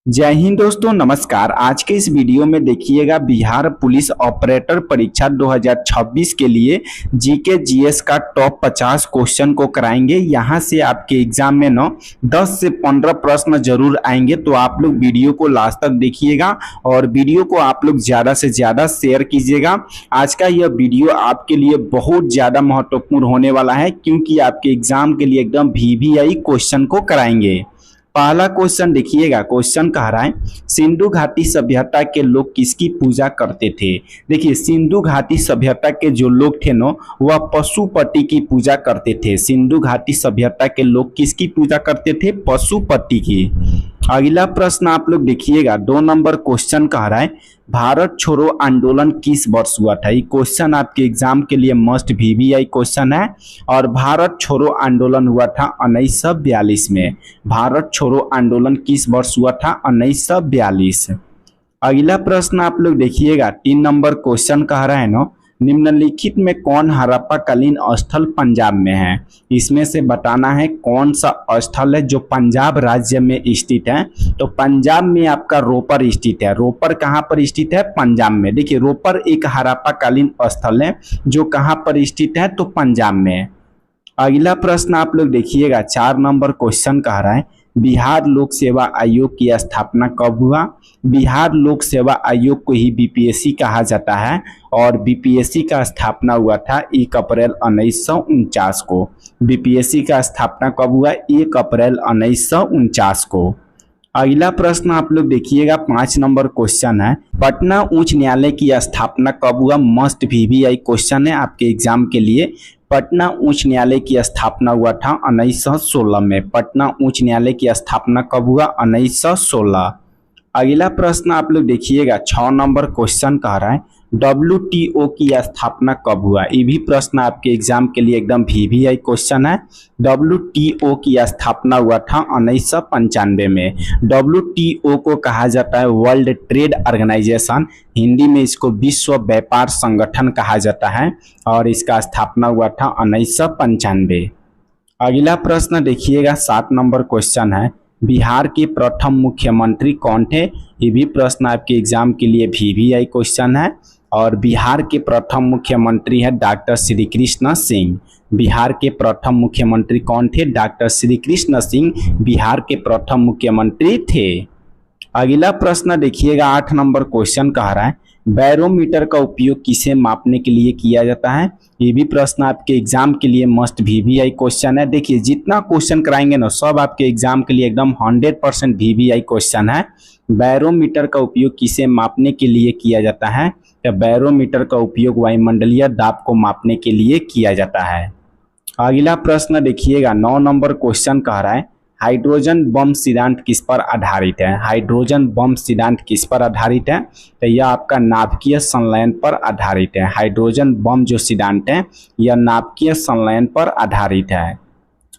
जय हिंद दोस्तों, नमस्कार। आज के इस वीडियो में देखिएगा बिहार पुलिस ऑपरेटर परीक्षा 2026 के लिए जीके जीएस का टॉप 50 क्वेश्चन को कराएंगे। यहां से आपके एग्जाम में 10 से 15 प्रश्न जरूर आएंगे, तो आप लोग वीडियो को लास्ट तक देखिएगा और वीडियो को आप लोग ज्यादा से ज्यादा शेयर कीजिएगा। आज का यह वीडियो आपके लिए बहुत ज्यादा महत्वपूर्ण होने वाला है, क्योंकि आपके एग्जाम के लिए एकदम वीवीआई क्वेश्चन को कराएंगे। पहला क्वेश्चन देखिएगा। क्वेश्चन कह रहा है सिंधु घाटी सभ्यता के लोग किसकी पूजा करते थे। देखिए, सिंधु घाटी सभ्यता के जो लोग थे ना, वह पशुपति की पूजा करते थे। सिंधु घाटी सभ्यता के लोग किसकी पूजा करते थे? पशुपति की। अगला प्रश्न आप लोग देखिएगा। 2 नंबर क्वेश्चन कह रहा है भारत छोड़ो आंदोलन किस वर्ष हुआ था। ये क्वेश्चन आपके एग्जाम के लिए मस्ट वीवीआई क्वेश्चन है और भारत छोड़ो आंदोलन हुआ था 1942 में। भारत छोड़ो आंदोलन किस वर्ष हुआ था? 1942। अगला प्रश्न आप लोग देखिएगा। 3 नंबर क्वेश्चन कह रहा है ना, निम्नलिखित में कौन हड़प्पा कालीन स्थल पंजाब में है। इसमें से बताना है कौन सा स्थल है जो पंजाब राज्य में स्थित है। तो पंजाब में आपका रोपर स्थित है। रोपर कहाँ पर स्थित है? पंजाब में। देखिए, रोपर एक हड़प्पा कालीन स्थल है जो कहाँ पर स्थित है? तो पंजाब में। अगला प्रश्न आप लोग देखिएगा। 4 नंबर क्वेश्चन कह रहा है बिहार लोक सेवा आयोग की स्थापना कब हुआ। बिहार लोक सेवा आयोग को ही बीपीएससी कहा जाता है और बीपीएससी का स्थापना हुआ था 1 अप्रैल 1949 को। बीपीएससी का स्थापना कब हुआ? 1 अप्रैल 1949 को। अगला प्रश्न आप लोग देखिएगा। 5 नंबर क्वेश्चन है पटना उच्च न्यायालय की स्थापना कब हुआ। मस्ट वीवीआई क्वेश्चन है आपके एग्जाम के लिए। पटना उच्च न्यायालय की स्थापना हुआ था 1916 में। पटना उच्च न्यायालय की स्थापना कब हुआ? 1916। अगला प्रश्न आप लोग देखिएगा। 6 नंबर क्वेश्चन कह रहा है डब्ल्यूटीओ की स्थापना कब हुआ। ये भी प्रश्न आपके एग्जाम के लिए एकदम वीवीआई क्वेश्चन है। डब्ल्यूटीओ की स्थापना हुआ था 1995 में। डब्ल्यूटीओ को कहा जाता है वर्ल्ड ट्रेड ऑर्गेनाइजेशन। हिंदी में इसको विश्व व्यापार संगठन कहा जाता है और इसका स्थापना हुआ था 1995। अगला प्रश्न देखिएगा। 7 नंबर क्वेश्चन है बिहार के प्रथम मुख्यमंत्री कौन थे। ये भी प्रश्न आपके एग्जाम के लिए वीवीआई क्वेश्चन है और बिहार के प्रथम मुख्यमंत्री है डॉक्टर श्री कृष्ण सिंह। बिहार के प्रथम मुख्यमंत्री कौन थे? डॉक्टर श्री कृष्ण सिंह बिहार के प्रथम मुख्यमंत्री थे। अगला प्रश्न देखिएगा। 8 नंबर क्वेश्चन कह रहा है बैरोमीटर का उपयोग किसे मापने के लिए किया जाता है। ये भी प्रश्न आपके एग्जाम के लिए मस्ट वीवीआई क्वेश्चन है। देखिए, जितना क्वेश्चन कराएंगे ना, सब आपके एग्जाम के लिए एकदम 100% वीवीआई क्वेश्चन है। बैरोमीटर का उपयोग किसे मापने के लिए किया जाता है? तो बैरोमीटर का उपयोग वायुमंडलीय दाब को मापने के लिए किया जाता है। अगला प्रश्न देखिएगा। 9 नंबर क्वेश्चन कह रहा है हाइड्रोजन बम सिद्धांत किस पर आधारित है। हाइड्रोजन बम सिद्धांत किस पर आधारित है? तो यह आपका नाभिकीय संलयन पर आधारित है। हाइड्रोजन बम जो सिद्धांत है यह नाभिकीय संलयन पर आधारित है।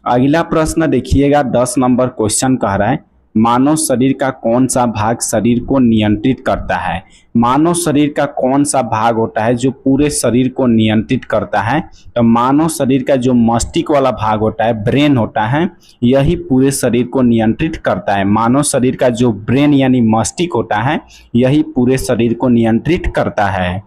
अगला प्रश्न देखिएगा। 10 नंबर क्वेश्चन कह रहा है मानव शरीर का कौन सा भाग शरीर को नियंत्रित करता है। मानव शरीर का कौन सा भाग होता है जो पूरे शरीर को नियंत्रित करता है? तो मानव शरीर का जो मस्तिष्क वाला भाग होता है, ब्रेन होता है, यही पूरे शरीर को नियंत्रित करता है। मानव शरीर का जो ब्रेन यानी मस्तिष्क होता है, यही पूरे शरीर को नियंत्रित करता है।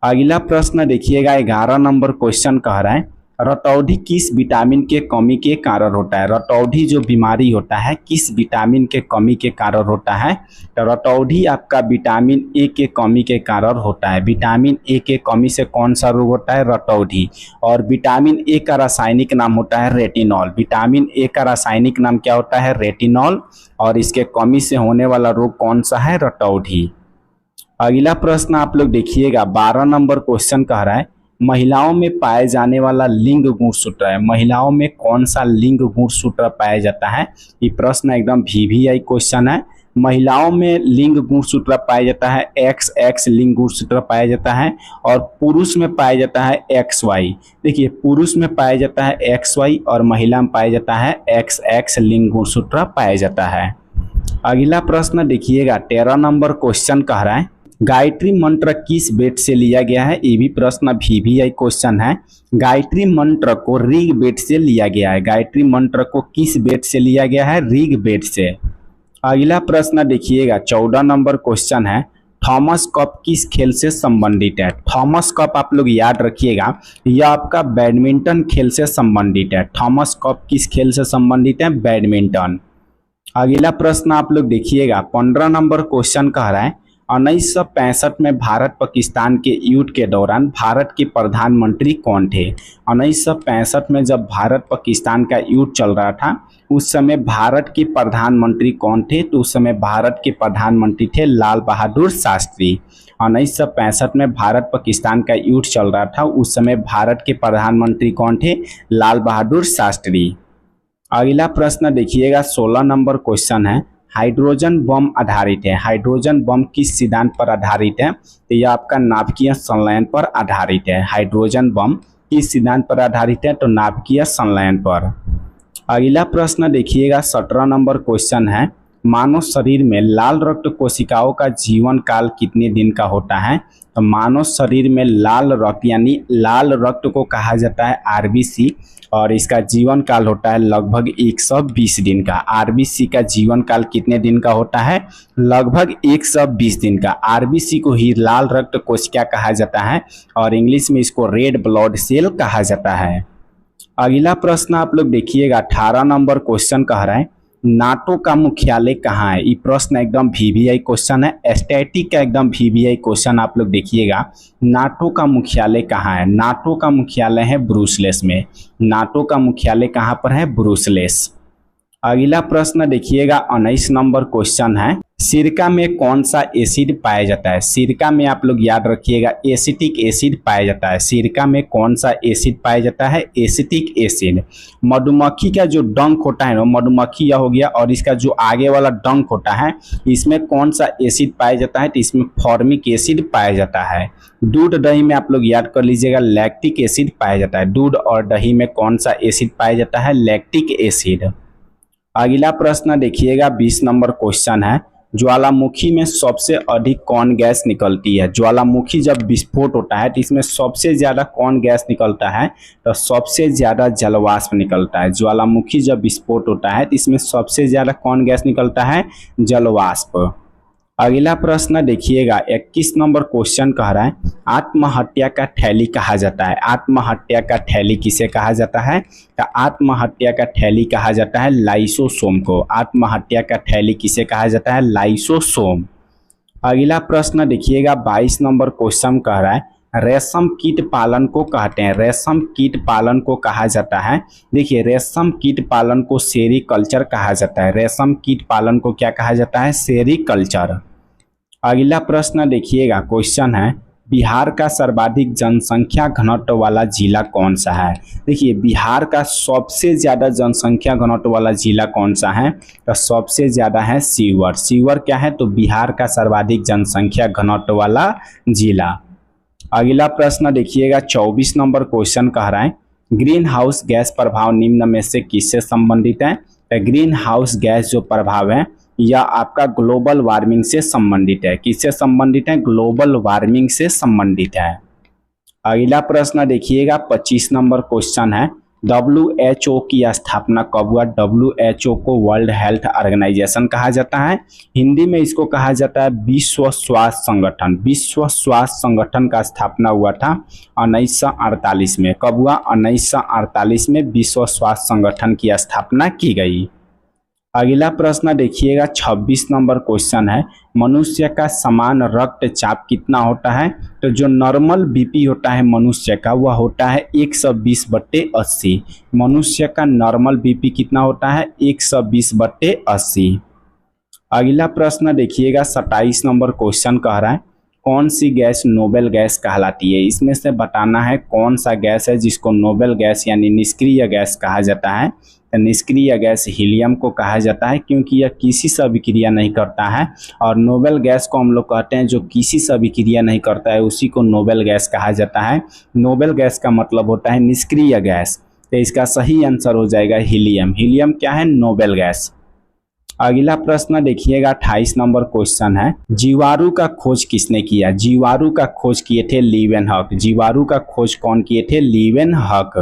अगला प्रश्न देखिएगा। 11 नंबर क्वेश्चन कह रहा है रतौंधी किस विटामिन के कमी के कारण होता है। रतौंधी जो बीमारी होता है किस विटामिन के कमी के कारण होता है? तो रतौंधी आपका विटामिन ए के कमी के कारण होता है। विटामिन ए के कमी से कौन सा रोग होता है? रतौंधी। और विटामिन ए का रासायनिक नाम होता है रेटिनॉल। विटामिन ए का रासायनिक नाम क्या होता है? रेटिनॉल। और इसके कमी से होने वाला रोग कौन सा है? रतौंधी। अगला प्रश्न आप लोग देखिएगा। 12 नंबर क्वेश्चन कह रहा है महिलाओं में पाए जाने वाला लिंग गुणसूत्र है। महिलाओं में कौन सा लिंग गुणसूत्र पाया जाता है? ये प्रश्न एकदम वीवीआई क्वेश्चन है। महिलाओं में लिंग गुणसूत्र पाया जाता है XX लिंग गुणसूत्र पाया जाता है और पुरुष में पाया जाता है XY। देखिए, पुरुष में पाया जाता है XY और महिला में पाया जाता है XX लिंग गुणसूत्र पाया जाता है। अगला प्रश्न देखिएगा। 13 नंबर क्वेश्चन कह रहा है गायत्री मंत्र किस वेद से लिया गया है। ये भी प्रश्न वीवीआई क्वेश्चन है। गायत्री मंत्र को ऋग वेद से लिया गया है। गायत्री मंत्र को किस वेद से लिया गया है? ऋग वेद से। अगला प्रश्न देखिएगा 14 नंबर क्वेश्चन है, थॉमस कप किस खेल से संबंधित है। थॉमस कप आप लोग याद रखिएगा, यह आपका बैडमिंटन खेल से संबंधित है। थॉमस कप किस खेल से संबंधित है, बैडमिंटन। अगला प्रश्न आप लोग देखिएगा 15 नंबर क्वेश्चन कह रहा है, 1965 में भारत पाकिस्तान के युद्ध के दौरान भारत के प्रधानमंत्री कौन थे। 1965 में जब भारत पाकिस्तान का युद्ध चल रहा था उस समय भारत के प्रधानमंत्री कौन थे, तो उस समय भारत के प्रधानमंत्री थे लाल बहादुर शास्त्री। 1965 में भारत पाकिस्तान का युद्ध चल रहा था उस समय भारत के प्रधानमंत्री कौन थे, लाल बहादुर शास्त्री। अगला प्रश्न देखिएगा 16 नंबर क्वेश्चन है, हाइड्रोजन बम आधारित है। हाइड्रोजन बम किस सिद्धांत पर आधारित है, तो यह आपका नाभिकीय संलयन पर आधारित है। हाइड्रोजन बम किस सिद्धांत पर आधारित है, तो नाभिकीय संलयन पर। अगला प्रश्न देखिएगा 17 नंबर क्वेश्चन है, मानव शरीर में लाल रक्त कोशिकाओं का जीवन काल कितने दिन का होता है। तो मानव शरीर में लाल रक्त यानी लाल रक्त को कहा जाता है आरबीसी और इसका जीवन काल होता है लगभग 120 दिन का। आरबीसी का जीवन काल कितने दिन का होता है, लगभग 120 दिन का। आरबीसी को ही लाल रक्त कोशिका कहा जाता है और इंग्लिश में इसको रेड ब्लड सेल कहा जाता है। अगला प्रश्न आप लोग देखिएगा 18 नंबर क्वेश्चन कह रहा है, नाटो का मुख्यालय कहाँ है। ये प्रश्न एकदम वीवीआई क्वेश्चन है, स्टैटिक का एकदम वीवीआई क्वेश्चन। आप लोग देखिएगा नाटो का मुख्यालय कहाँ है। नाटो का मुख्यालय है ब्रुसेल्स में। नाटो का मुख्यालय कहाँ पर है, ब्रुसेल्स। अगला प्रश्न देखिएगा 19 नंबर क्वेश्चन है, सिरका में कौन सा एसिड पाया जाता है। सिरका में आप लोग याद रखिएगा एसिटिक एसिड पाया जाता है। सिरका में कौन सा एसिड पाया जाता है, एसिटिक एसिड। मधुमक्खी का जो डंक होता है ना, मधुमक्खी यह हो गया, और इसका जो आगे वाला डंक होता है इसमें कौन सा एसिड पाया जाता है, तो इसमें फॉर्मिक एसिड पाया जाता है। दूध दही में आप लोग याद कर लीजिएगा लैक्टिक एसिड पाया जाता है। दूध और दही में कौन सा एसिड पाया जाता है, लैक्टिक एसिड। अगला प्रश्न देखिएगा 20 नंबर क्वेश्चन है, ज्वालामुखी में सबसे अधिक कौन गैस निकलती है। ज्वालामुखी जब विस्फोट होता है तो इसमें सबसे ज़्यादा कौन गैस निकलता है, तो सबसे ज़्यादा जलवाष्प निकलता है। ज्वालामुखी जब विस्फोट होता है तो इसमें सबसे ज़्यादा कौन गैस निकलता है, जलवाष्प। अगला प्रश्न देखिएगा 21 नंबर क्वेश्चन कह रहा है, आत्महत्या का थैली कहा जाता है। आत्महत्या का थैली किसे कहा जाता है, तो आत्महत्या का थैली कहा जाता है लाइसोसोम को। आत्महत्या का थैली किसे कहा जाता है, लाइसोसोम। अगला प्रश्न देखिएगा 22 नंबर क्वेश्चन कह रहा है, रेशम कीट पालन को कहते हैं। रेशम कीट पालन को कहा जाता है, देखिए रेशम कीट पालन को सेरीकल्चर कहा जाता है। रेशम कीट पालन को क्या कहा जाता है, सेरीकल्चर। अगला प्रश्न देखिएगा क्वेश्चन है, बिहार का सर्वाधिक जनसंख्या घनत्व वाला जिला कौन सा है। देखिए बिहार का सबसे ज़्यादा जनसंख्या घनत्व वाला जिला कौन सा है, तो सबसे ज़्यादा है शिवहर। शिवहर क्या है, तो बिहार का सर्वाधिक जनसंख्या घनत्व वाला जिला। अगला प्रश्न देखिएगा 24 नंबर क्वेश्चन कह रहा है, ग्रीन हाउस गैस प्रभाव निम्न में से किससे संबंधित है। तो ग्रीन हाउस गैस जो प्रभाव है यह आपका ग्लोबल वार्मिंग से संबंधित है। किससे संबंधित है, ग्लोबल वार्मिंग से संबंधित है। अगला प्रश्न देखिएगा 25 नंबर क्वेश्चन है, WHO की स्थापना कब हुआ। WHO को वर्ल्ड हेल्थ ऑर्गेनाइजेशन कहा जाता है। हिंदी में इसको कहा जाता है विश्व स्वास्थ्य संगठन। विश्व स्वास्थ्य संगठन का स्थापना हुआ था 1948 में। कब हुआ, 1948 में विश्व स्वास्थ्य संगठन की स्थापना की गई। अगला प्रश्न देखिएगा 26 नंबर क्वेश्चन है, मनुष्य का समान रक्तचाप कितना होता है। तो जो नॉर्मल बीपी होता है मनुष्य का वह होता है 120/80। मनुष्य का नॉर्मल बीपी कितना होता है, 120/80। अगला प्रश्न देखिएगा 27 नंबर क्वेश्चन कह रहा है, कौन सी गैस नोबेल गैस कहलाती है। इसमें से बताना है कौन सा गैस है जिसको नोबेल गैस यानी निष्क्रिय गैस कहा जाता है। तो निष्क्रिय गैस हीलियम को कहा जाता है, क्योंकि यह किसी से अभिक्रिया नहीं करता है। और नोबेल गैस को हम लोग कहते हैं जो किसी से अभिक्रिया नहीं करता है, उसी को नोबेल गैस कहा जाता है। नोबेल गैस का मतलब होता है निष्क्रिय गैस। तो इसका सही आंसर हो जाएगा हीलियम। हीलियम क्या है, नोबेल गैस। अगला प्रश्न देखिएगा 28 नंबर क्वेश्चन है, जीवाणु का खोज किसने किया। जीवाणु का खोज किए थे लीवेनहॉक। जीवाणु का खोज कौन किए थे, लीवेनहॉक।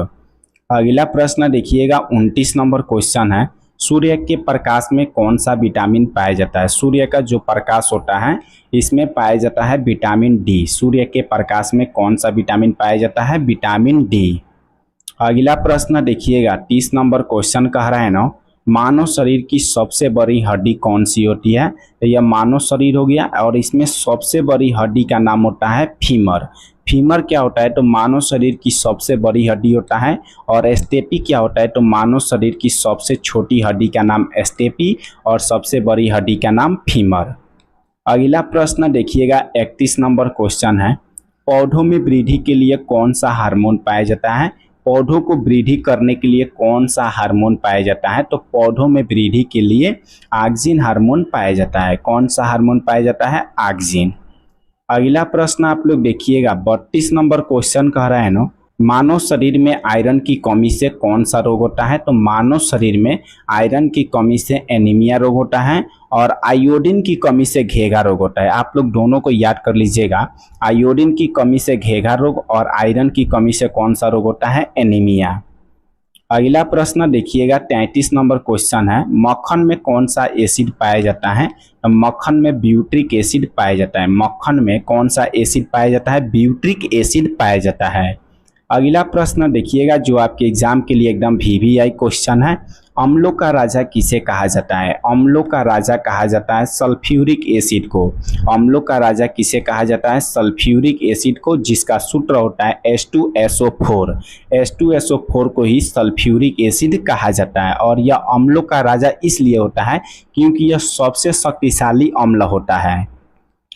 अगला प्रश्न देखिएगा 29 नंबर क्वेश्चन है, सूर्य के प्रकाश में कौन सा विटामिन पाया जाता है? सूर्य का जो प्रकाश होता है इसमें पाया जाता है विटामिन डी। सूर्य के प्रकाश में कौन सा विटामिन पाया जाता है? Vitamin D. अगला प्रश्न देखिएगा, 30 नंबर क्वेश्चन कह रहा है ना, मानव शरीर की सबसे बड़ी हड्डी कौन सी होती है? तो यह मानव शरीर हो गया और इसमें सबसे बड़ी हड्डी का नाम होता है फीमर। फीमर क्या होता है? तो मानव शरीर की सबसे बड़ी हड्डी होता है। और स्टेपी क्या होता है? तो मानव शरीर की सबसे छोटी हड्डी का नाम स्टेपी और सबसे बड़ी हड्डी का नाम फीमर। अगला प्रश्न देखिएगा, 31 नंबर क्वेश्चन है, पौधों में वृद्धि के लिए कौन सा हार्मोन पाया जाता है? पौधों को वृद्धि करने के लिए कौन सा हार्मोन पाया जाता है? तो पौधों में वृद्धि के लिए ऑक्सिन हार्मोन पाया जाता है। कौन सा हार्मोन पाया जाता है? ऑक्सिन। अगला प्रश्न आप लोग देखिएगा, 32 नंबर क्वेश्चन कह रहा है ना, मानव शरीर में आयरन की कमी से कौन सा रोग होता है? तो मानव शरीर में आयरन की कमी से एनीमिया रोग होता है और आयोडीन की कमी से घेघा रोग होता है। आप लोग दोनों को याद कर लीजिएगा, आयोडीन की कमी से घेघा रोग और आयरन की कमी से कौन सा रोग होता है? एनीमिया। अगला प्रश्न देखिएगा, 33 नंबर क्वेश्चन है, मक्खन में कौन सा एसिड पाया जाता है? तो मक्खन में ब्यूट्रिक एसिड पाया जाता है। मक्खन में कौन सा एसिड पाया जाता है? ब्यूट्रिक एसिड पाया जाता है। अगला प्रश्न देखिएगा, जो आपके एग्जाम के लिए एकदम VVI क्वेश्चन है, अम्लों का राजा किसे कहा जाता है? अम्लों का राजा कहा जाता है सल्फ्यूरिक एसिड को। अम्लों का राजा किसे कहा जाता है? सल्फ्यूरिक एसिड को, जिसका सूत्र होता है H2SO4। H2SO4 को ही सल्फ्यूरिक एसिड कहा जाता है और यह अम्लों का राजा इसलिए होता है क्योंकि यह सबसे शक्तिशाली अम्ल होता है।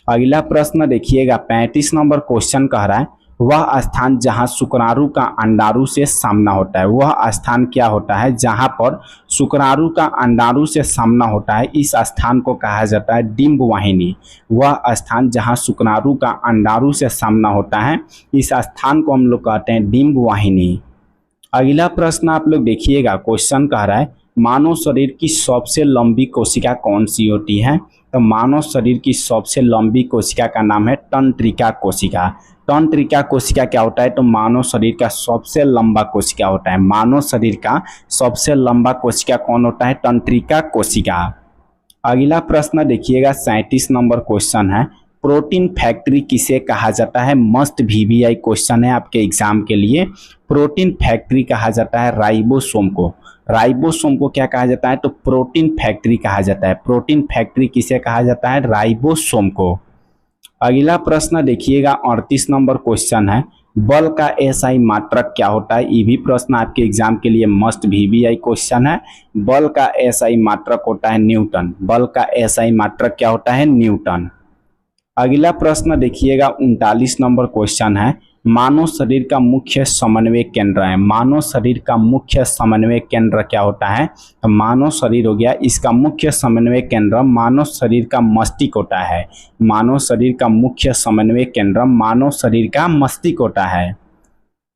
अगला प्रश्न देखिएगा, 35 नंबर क्वेश्चन कह रहा है, वह स्थान जहां शुक्राणु का अंडाणु से सामना होता है। वह स्थान क्या होता है? जहां पर शुक्राणु का अंडाणु से सामना होता है, इस स्थान को कहा जाता है डिंब वाहिनी। वह स्थान जहां शुक्राणु का अंडाणु से सामना होता है, इस स्थान को हम लोग कहते हैं डिंब वाहिनी। अगला प्रश्न आप लोग देखिएगा, क्वेश्चन कह रहा है, मानव शरीर की सबसे लंबी कोशिका कौन सी होती है? तो मानव शरीर की सबसे लंबी कोशिका का नाम है तंत्रिका कोशिका। तंत्रिका कोशिका क्या होता है? तो मानव शरीर का सबसे लंबा कोशिका होता है। मानव शरीर का सबसे लंबा कोशिका कौन होता है? तंत्रिका कोशिका। अगला प्रश्न देखिएगा, 37 नंबर क्वेश्चन है, प्रोटीन फैक्ट्री किसे कहा जाता है? मस्त VVI क्वेश्चन है आपके एग्जाम के लिए। प्रोटीन फैक्ट्री कहा जाता है राइबोसोम को। राइबोसोम को क्या कहा जाता है? तो प्रोटीन फैक्ट्री कहा जाता है। प्रोटीन फैक्ट्री किसे कहा जाता है? राइबोसोम को। अगला प्रश्न देखिएगा, 38 नंबर क्वेश्चन है, बल का SI मात्रक क्या होता है? ये भी प्रश्न आपके एग्जाम के लिए मस्ट VVI क्वेश्चन है। बल का SI मात्रक होता है न्यूटन। बल का SI मात्रक क्या होता है? न्यूटन। अगला प्रश्न देखिएगा, 39 नंबर क्वेश्चन है, मानव शरीर का मुख्य समन्वय केंद्र है। मानव शरीर का मुख्य समन्वय केंद्र क्या होता है? तो मानव शरीर हो गया, इसका मुख्य समन्वय केंद्र मानव शरीर का मस्तिष्क होता है। मानव शरीर का मुख्य समन्वय केंद्र मानव शरीर का मस्तिष्क होता है।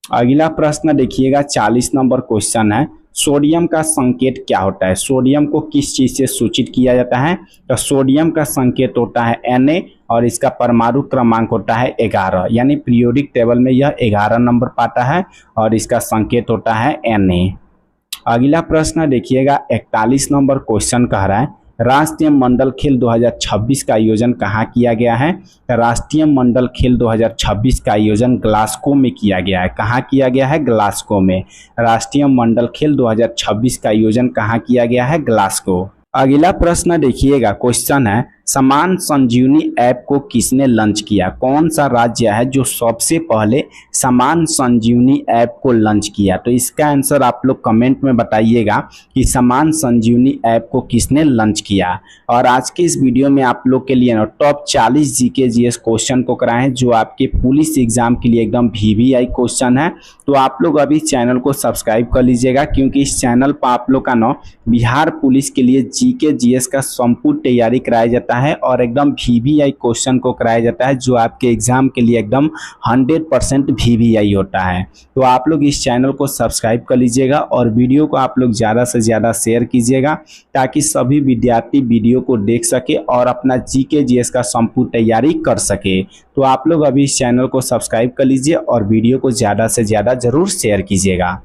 अगला प्रश्न देखिएगा, 40 नंबर क्वेश्चन है, सोडियम का संकेत क्या होता है? सोडियम को किस चीज से सूचित किया जाता है? तो सोडियम का संकेत होता है Na और इसका परमाणु क्रमांक होता है 11, यानी पीरियोडिक टेबल में यह 11 नंबर पाता है और इसका संकेत होता है Na। अगला प्रश्न देखिएगा, 41 नंबर क्वेश्चन कह रहा है, राष्ट्रीय मंडल खेल 2026 का आयोजन कहाँ किया गया है? राष्ट्रीय मंडल खेल 2026 का आयोजन ग्लासगो में किया गया है। कहाँ किया गया है? ग्लासगो में। राष्ट्रीय मंडल खेल 2026 का आयोजन कहाँ किया गया है? ग्लासगो। अगला प्रश्न देखिएगा, क्वेश्चन है, समान संजीवनी ऐप को किसने लॉन्च किया? कौन सा राज्य है जो सबसे पहले समान संजीवनी ऐप को लॉन्च किया? तो इसका आंसर आप लोग कमेंट में बताइएगा कि समान संजीवनी ऐप को किसने लॉन्च किया। और आज के इस वीडियो में आप लोग के लिए ना टॉप 40 GK GS क्वेश्चन को कराए हैं, जो आपके पुलिस एग्जाम के लिए एकदम VVI क्वेश्चन है। तो आप लोग अभी चैनल को सब्सक्राइब कर लीजिएगा, क्योंकि इस चैनल पर आप लोग का ना बिहार पुलिस के लिए GK GS का संपूर्ण तैयारी कराया जाता है और एकदम VVI क्वेश्चन को कराया जाता है, जो आपके एग्जाम के लिए एकदम 100% VVI होता है। तो आप लोग इस चैनल को सब्सक्राइब कर लीजिएगा और वीडियो को आप लोग ज़्यादा से ज़्यादा शेयर कीजिएगा, ताकि सभी विद्यार्थी वीडियो को देख सके और अपना GK GS का संपूर्ण तैयारी कर सके। तो आप लोग अभी इस चैनल को सब्सक्राइब कर लीजिए और वीडियो को ज़्यादा से ज़्यादा ज़रूर शेयर कीजिएगा।